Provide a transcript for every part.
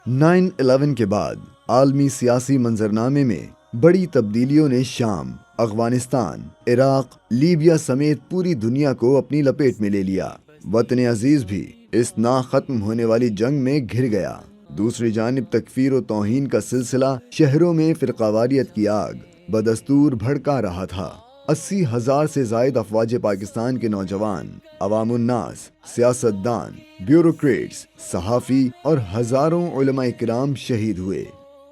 9/11 کے بعد عالمی سیاسی منظرنامے میں بڑی تبدیلیوں نے شام، افغانستان، عراق، لیبیا سمیت پوری دنیا کو اپنی لپیٹ میں لے لیا۔ وطن عزیز بھی اس نا ختم ہونے والی جنگ میں گھر گیا۔ دوسری جانب تکفیر و توہین کا سلسلہ شہروں میں فرقہ واریت کی آگ بدستور بھڑکا رہا تھا۔ 80,000 سے زائد افواج پاکستان کے نوجوان، عوام الناس، سیاستدان، بیوروکریٹس، صحافی اور ہزاروں علماء کرام شہید ہوئے۔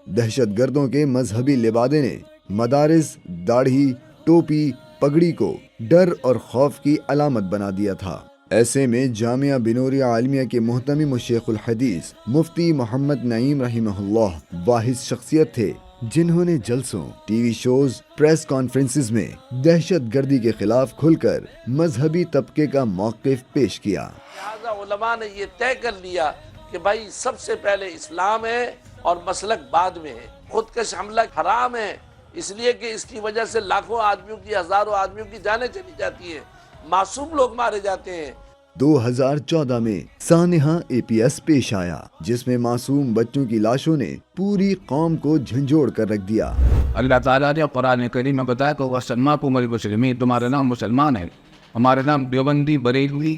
دہشت گردوں کے مذہبی لبادے نے مدارس، داڑھی، ٹوپی، پگڑی کو ڈر اور خوف کی علامت بنا دیا تھا۔ ایسے میں جامعہ بنور عالمیہ کے محتمم و شیخ الحدیث مفتی محمد نعیم رحمہ اللہ واحد شخصیت تھے جنہوں نے جلسوں، TV shows, press conferences میں دہشت گردی کے خلاف کھل کر مذہبی طبقے کا موقف پیش کیا۔ لہٰذا علماء نے یہ طے کر لیا کہ بھائی سب سے پہلے اسلام ہے اور مسلک بعد میں ہے۔ خودکش حملہ حرام ہے، اس لیے کہ اس کی وجہ سے لاکھوں آدمیوں کی، ہزاروں آدمیوں کی جانیں چلی جاتی ہیں، معصوم لوگ مارے جاتے ہیں۔ 2014 میں سانحہ APS پیش آیا جس میں معصوم بچوں کی لاشوں نے پوری قوم کو جھنجھوڑ کر رکھ دیا۔ اللہ تعالیٰ نے قرآن کریم میں بتایا کہ وَسَمَّاكُمُ الْمُسْلِمِينَ، تمہارا نام مسلمان ہے، ہمارا نام دیوبندی، بریلوی،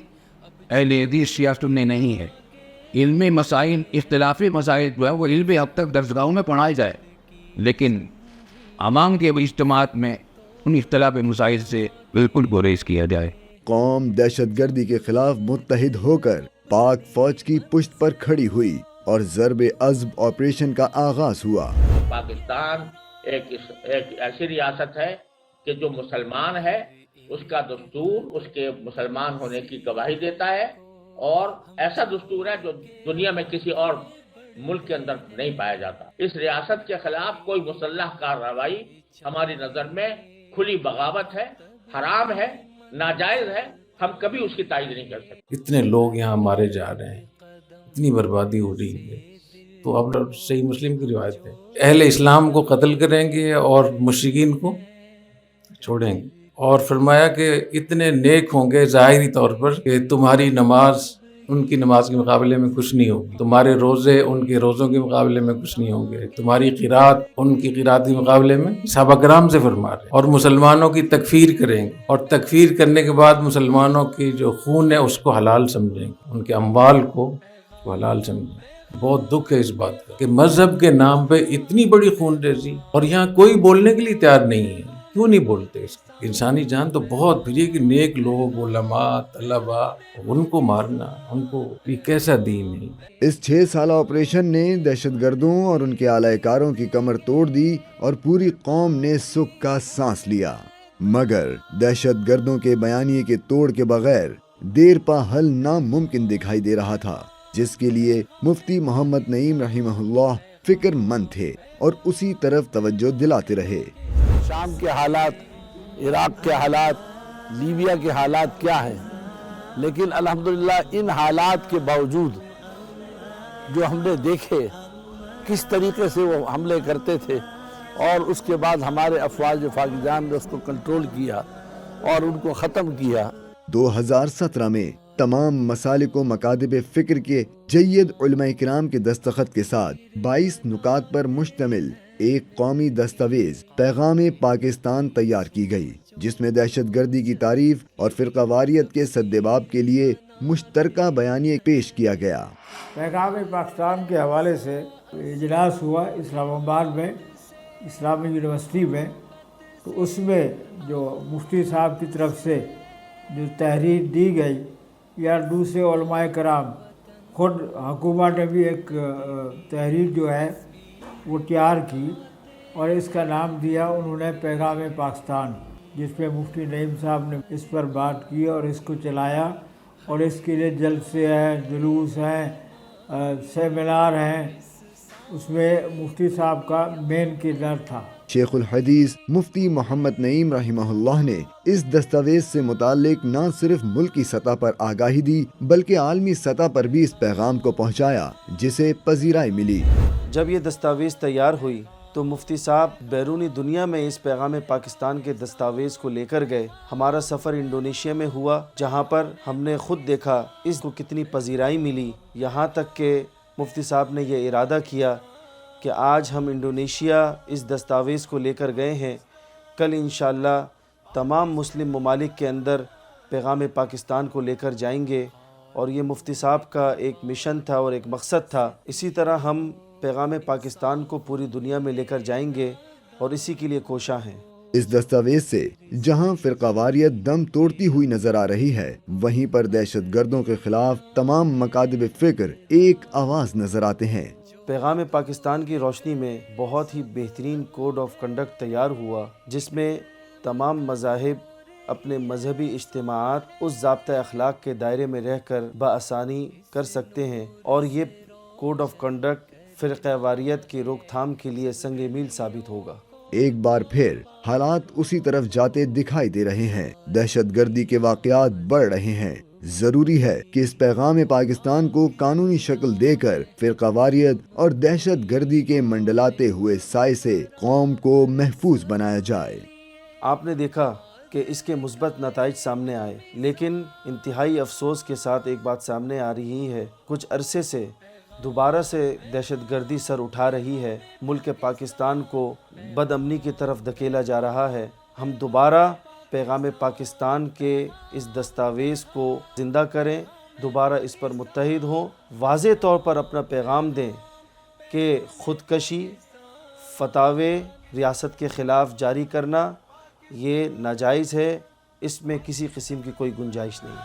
اہل حدیث، شیعہ سنی نہیں ہے۔ علمی مسائل، اختلافی مسائل جو ہے وہ علمی حد تک درسگاہوں میں پڑھائے جائے، لیکن عوام کے اجتماعات میں ان اختلافی مسائل سے بالکل گریز کیا جائے۔ قوم دہشت گردی کے خلاف متحد ہو کر پاک فوج کی پشت پر کھڑی ہوئی اور ضرب عضب آپریشن کا آغاز ہوا۔ پاکستان ایک ایسی ریاست ہے کہ جو مسلمان ہے، اس کا دستور اس کے مسلمان ہونے کی گواہی دیتا ہے، اور ایسا دستور ہے جو دنیا میں کسی اور ملک کے اندر نہیں پایا جاتا۔ اس ریاست کے خلاف کوئی مسلح کارروائی ہماری نظر میں کھلی بغاوت ہے، حرام ہے، ناجائز ہے، ہم کبھی اس کی تائید نہیں کر سکتے۔ اتنے لوگ یہاں مارے جا رہے ہیں، اتنی بربادی ہو رہی ہے، تو اب صحیح مسلم کی روایت ہے اہل اسلام کو قتل کریں گے اور مشرکین کو چھوڑیں گے، اور فرمایا کہ اتنے نیک ہوں گے ظاہری طور پر کہ تمہاری نماز ان کی نماز کے مقابلے میں کچھ نہیں ہوگی، تمہارے روزے ان کے روزوں کے مقابلے میں کچھ نہیں ہوں گے، تمہاری قرات ان کی قرات کے مقابلے میں، صحابہ کرام سے فرما رہے ہیں، اور مسلمانوں کی تکفیر کریں گے، اور تکفیر کرنے کے بعد مسلمانوں کی جو خون ہے اس کو حلال سمجھیں گے، ان کے اموال کو حلال سمجھیں گے۔ بہت دکھ ہے اس بات کا کہ مذہب کے نام پہ اتنی بڑی خون ریزی، اور یہاں کوئی بولنے کے لیے تیار نہیں ہے۔ کیوں نہیں بولتے اس کا؟ انسانی جان تو بہت پھر کہ نیک لوگ، علماء، طلباء، ان کو مارنا، ان کو یہ کیسا دین ہے؟ اس 6 سالہ آپریشن نے دہشت گردوں اور ان کے اعلی کاروں کی کمر توڑ دی اور پوری قوم نے سکھ کا سانس لیا۔ مگر دہشت گردوں کے بیانیے کے توڑ کے بغیر دیر پا حل ناممکن دکھائی دے رہا تھا، جس کے لیے مفتی محمد نعیم رحمہ اللہ فکر مند تھے اور اسی طرف توجہ دلاتے رہے۔ شام کے حالات، عراق کے حالات، لیبیا کے حالات کیا ہیں، لیکن الحمدللہ ان حالات کے باوجود جو ہم نے دیکھے کس طریقے سے وہ حملے کرتے تھے، اور اس کے بعد ہمارے افواج پاکستان نے اس کو کنٹرول کیا اور ان کو ختم کیا۔ 2017 میں تمام مسالک و مکاتب فکر کے جید علماء کرام کے دستخط کے ساتھ 22 نکات پر مشتمل ایک قومی دستاویز پیغام پاکستان تیار کی گئی، جس میں دہشت گردی کی تعریف اور فرقہ واریت کے سدباب کے لیے مشترکہ بیانیہ پیش کیا گیا۔ پیغام پاکستان کے حوالے سے اجلاس ہوا اسلام آباد میں، اسلامی یونیورسٹی میں، تو اس میں جو مفتی صاحب کی طرف سے جو تحریر دی گئی، یا دوسرے علماء کرام، خود حکومت نے بھی ایک تحریر جو ہے وہ تیار کی، اور اس کا نام دیا انہوں نے پیغام پاکستان، جس پہ مفتی نعیم صاحب نے اس پر بات کی اور اس کو چلایا، اور اس کے لیے جلسے ہیں، جلوس ہیں، سیمینار ہیں، اس میں مفتی صاحب کا مین کردار تھا۔ شیخ الحدیث مفتی محمد نعیم رحمہ اللہ نے اس دستاویز سے متعلق نہ صرف ملکی سطح پر آگاہی دی بلکہ عالمی سطح پر بھی اس پیغام کو پہنچایا، جسے پذیرائی ملی۔ جب یہ دستاویز تیار ہوئی تو مفتی صاحب بیرونی دنیا میں اس پیغام پاکستان کے دستاویز کو لے کر گئے۔ ہمارا سفر انڈونیشیا میں ہوا، جہاں پر ہم نے خود دیکھا اس کو کتنی پذیرائی ملی، یہاں تک کہ مفتی صاحب نے یہ ارادہ کیا کہ آج ہم انڈونیشیا اس دستاویز کو لے کر گئے ہیں، کل انشاءاللہ تمام مسلم ممالک کے اندر پیغام پاکستان کو لے کر جائیں گے، اور یہ مفتی صاحب کا ایک مشن تھا اور ایک مقصد تھا۔ اسی طرح ہم پیغام پاکستان کو پوری دنیا میں لے کر جائیں گے اور اسی کے لیے کوشاں ہیں۔ اس دستاویز سے جہاں فرقہ واریت دم توڑتی ہوئی نظر آ رہی ہے، وہیں پر دہشت گردوں کے خلاف تمام مکاتب فکر ایک آواز نظر آتے ہیں۔ پیغام پاکستان کی روشنی میں بہت ہی بہترین کوڈ آف کنڈکٹ تیار ہوا، جس میں تمام مذاہب اپنے مذہبی اجتماعات اس ضابطۂ اخلاق کے دائرے میں رہ کر بآسانی کر سکتے ہیں، اور یہ کوڈ آف کنڈکٹ فرقہ واریت کی روک تھام کے لیے سنگ میل ثابت ہوگا۔ ایک بار پھر حالات اسی طرف جاتے دکھائی دے رہے ہیں، دہشت گردی کے واقعات بڑھ رہے ہیں۔ ضروری ہے کہ اس پیغام پاکستان کو قانونی شکل دے کر فرقہ واریت اور دہشت گردی کے منڈلاتے ہوئے سائے سے قوم کو محفوظ بنایا جائے۔ آپ نے دیکھا کہ اس کے مثبت نتائج سامنے آئے، لیکن انتہائی افسوس کے ساتھ ایک بات سامنے آ رہی ہے، کچھ عرصے سے دوبارہ سے دہشت گردی سر اٹھا رہی ہے، ملک پاکستان کو بد امنی کی طرف دھکیلا جا رہا ہے۔ ہم دوبارہ پیغام پاکستان کے اس دستاویز کو زندہ کریں، دوبارہ اس پر متحد ہوں، واضح طور پر اپنا پیغام دیں کہ خودکشی، فتاوے ریاست کے خلاف جاری کرنا یہ ناجائز ہے، اس میں کسی قسم کی کوئی گنجائش نہیں۔